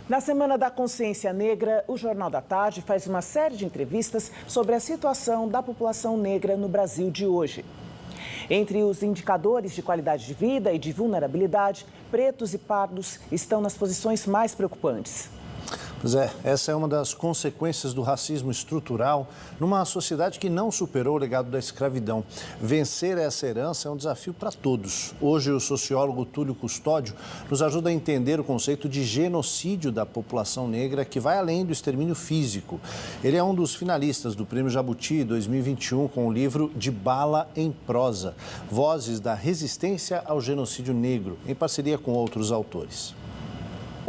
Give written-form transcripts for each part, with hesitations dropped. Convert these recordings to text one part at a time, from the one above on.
Na Semana da Consciência Negra, o Jornal da Tarde faz uma série de entrevistas sobre a situação da população negra no Brasil de hoje. Entre os indicadores de qualidade de vida e de vulnerabilidade, pretos e pardos estão nas posições mais preocupantes. Pois é, essa é uma das consequências do racismo estrutural numa sociedade que não superou o legado da escravidão. Vencer essa herança é um desafio para todos. Hoje, o sociólogo Túlio Custódio nos ajuda a entender o conceito de genocídio da população negra, que vai além do extermínio físico. Ele é um dos finalistas do Prêmio Jabuti 2021 com o livro De Bala em Prosa, Vozes da Resistência ao Genocídio Negro, em parceria com outros autores.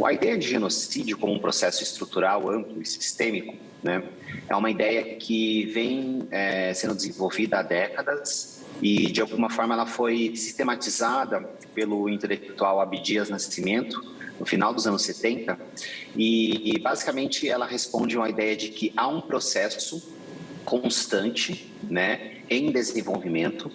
A ideia de genocídio como um processo estrutural, amplo e sistêmico, né, é uma ideia que vem sendo desenvolvida há décadas e, de alguma forma, ela foi sistematizada pelo intelectual Abdias Nascimento no final dos anos 70 e basicamente, ela responde a uma ideia de que há um processo constante, né, em desenvolvimento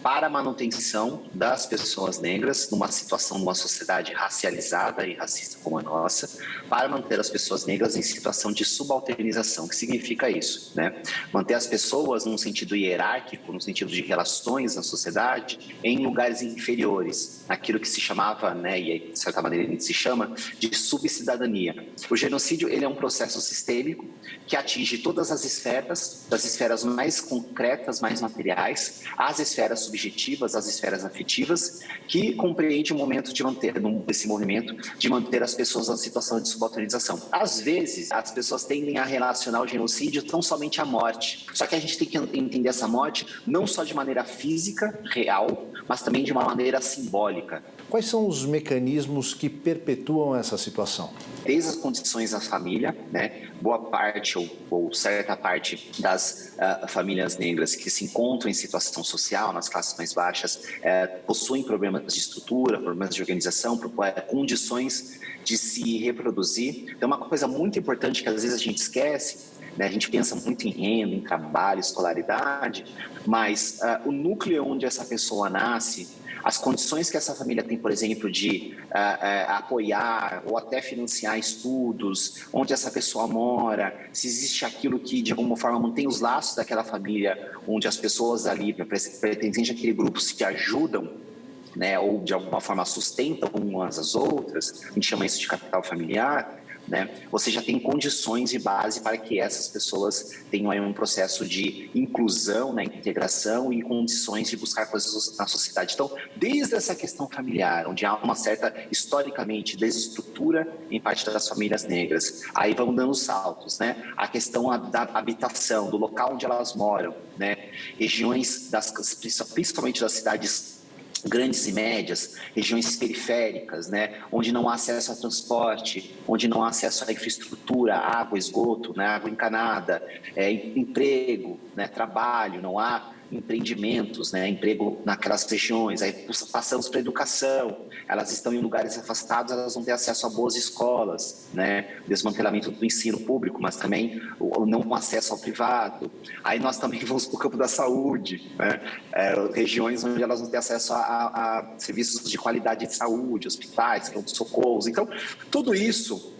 para a manutenção das pessoas negras numa situação, numa sociedade racializada e racista como a nossa, para manter as pessoas negras em situação de subalternização. O que significa isso, né? Manter as pessoas num sentido hierárquico, no sentido de relações na sociedade, em lugares inferiores, aquilo que se chamava, né, e de certa maneira se chama, de subcidadania. O genocídio, ele é um processo sistêmico que atinge todas as esferas, das esferas mais concretas, mais materiais, às esferas subjetivas, as esferas afetivas, que compreende o momento de manter, esse movimento, de manter as pessoas na situação de subalternização. Às vezes, as pessoas tendem a relacionar o genocídio tão somente à morte. Só que a gente tem que entender essa morte não só de maneira física, real, mas também de uma maneira simbólica. Quais são os mecanismos que perpetuam essa situação? Desde as condições da família, né? Boa parte ou certa parte das famílias negras que se encontram em situação social, nas classes mais baixas, possuem problemas de estrutura, problemas de organização, condições de se reproduzir. Então, uma coisa muito importante que às vezes a gente esquece, né? A gente pensa muito em renda, em trabalho, escolaridade, mas o núcleo onde essa pessoa nasce, as condições que essa família tem, por exemplo, de apoiar ou até financiar estudos, onde essa pessoa mora, se existe aquilo que, de alguma forma, mantém os laços daquela família, onde as pessoas ali, pertencentes àquele grupo, se ajudam, né, ou de alguma forma sustentam umas às outras, a gente chama isso de capital familiar, né? Você já tem condições de base para que essas pessoas tenham aí um processo de inclusão, né, integração e condições de buscar coisas na sociedade. Então, desde essa questão familiar, onde há uma certa, historicamente, desestrutura em parte das famílias negras, aí vão dando saltos, né? A questão da habitação, do local onde elas moram, né? Regiões, principalmente das cidades grandes e médias, regiões periféricas, né, onde não há acesso a transporte, onde não há acesso à infraestrutura, água, esgoto, né, água encanada, emprego, né, trabalho, não há empreendimentos, né, emprego naquelas regiões, aí passamos para a educação, elas estão em lugares afastados, elas vão ter acesso a boas escolas, né, desmantelamento do ensino público, mas também o não acesso ao privado. Aí nós também vamos para o campo da saúde, né, regiões onde elas vão ter acesso a serviços de qualidade de saúde, hospitais, pronto-socorros. Então, tudo isso,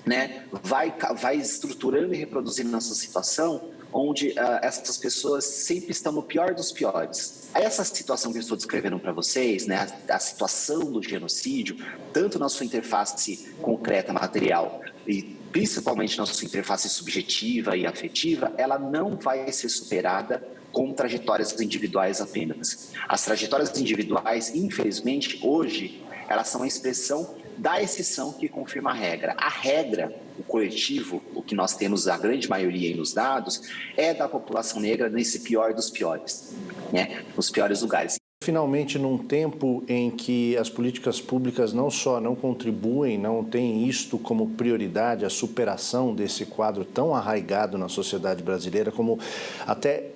né, vai estruturando e reproduzindo nossa situação, onde essas pessoas sempre estão no pior dos piores. Essa situação que eu estou descrevendo para vocês, né, a situação do genocídio, tanto na sua interface concreta, material, e principalmente na sua interface subjetiva e afetiva, ela não vai ser superada com trajetórias individuais apenas. As trajetórias individuais, infelizmente, hoje, elas são a expressão da exceção que confirma a regra. A regra, o coletivo, o que nós temos a grande maioria aí nos dados, é da população negra nesse pior dos piores, né? Nos piores lugares. Finalmente, num tempo em que as políticas públicas não só não contribuem, não têm isto como prioridade, a superação desse quadro tão arraigado na sociedade brasileira, como até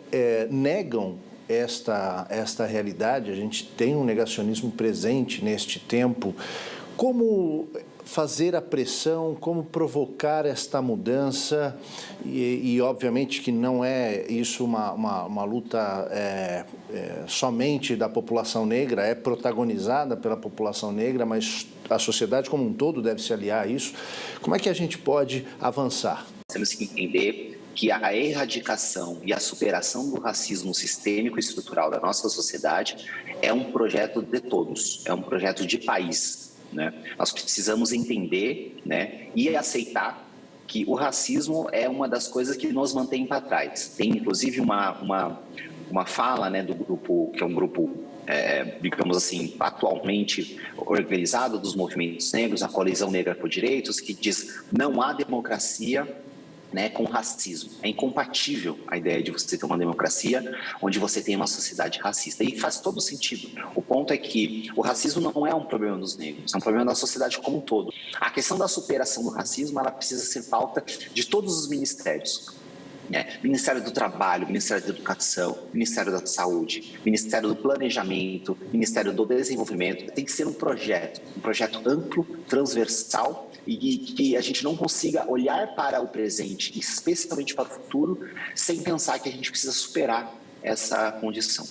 negam esta realidade, a gente tem um negacionismo presente neste tempo. Como fazer a pressão, como provocar esta mudança e obviamente que não é isso uma luta somente da população negra, é protagonizada pela população negra, mas a sociedade como um todo deve se aliar a isso. Como é que a gente pode avançar? Temos que entender que a erradicação e a superação do racismo sistêmico e estrutural da nossa sociedade é um projeto de todos, é um projeto de país, né? Nós precisamos entender, né, e aceitar que o racismo é uma das coisas que nos mantém para trás. Tem, inclusive, uma fala, né, do grupo, que é um grupo, digamos assim, atualmente organizado dos movimentos negros, a Coalizão Negra por Direitos, que diz: não há democracia, né, com racismo. É incompatível a ideia de você ter uma democracia onde você tem uma sociedade racista. E faz todo sentido. O ponto é que o racismo não é um problema dos negros, é um problema da sociedade como um todo. A questão da superação do racismo, ela precisa ser pauta de todos os ministérios. Ministério do Trabalho, Ministério da Educação, Ministério da Saúde, Ministério do Planejamento, Ministério do Desenvolvimento. Tem que ser um projeto amplo, transversal, e que a gente não consiga olhar para o presente, especialmente para o futuro, sem pensar que a gente precisa superar essa condição.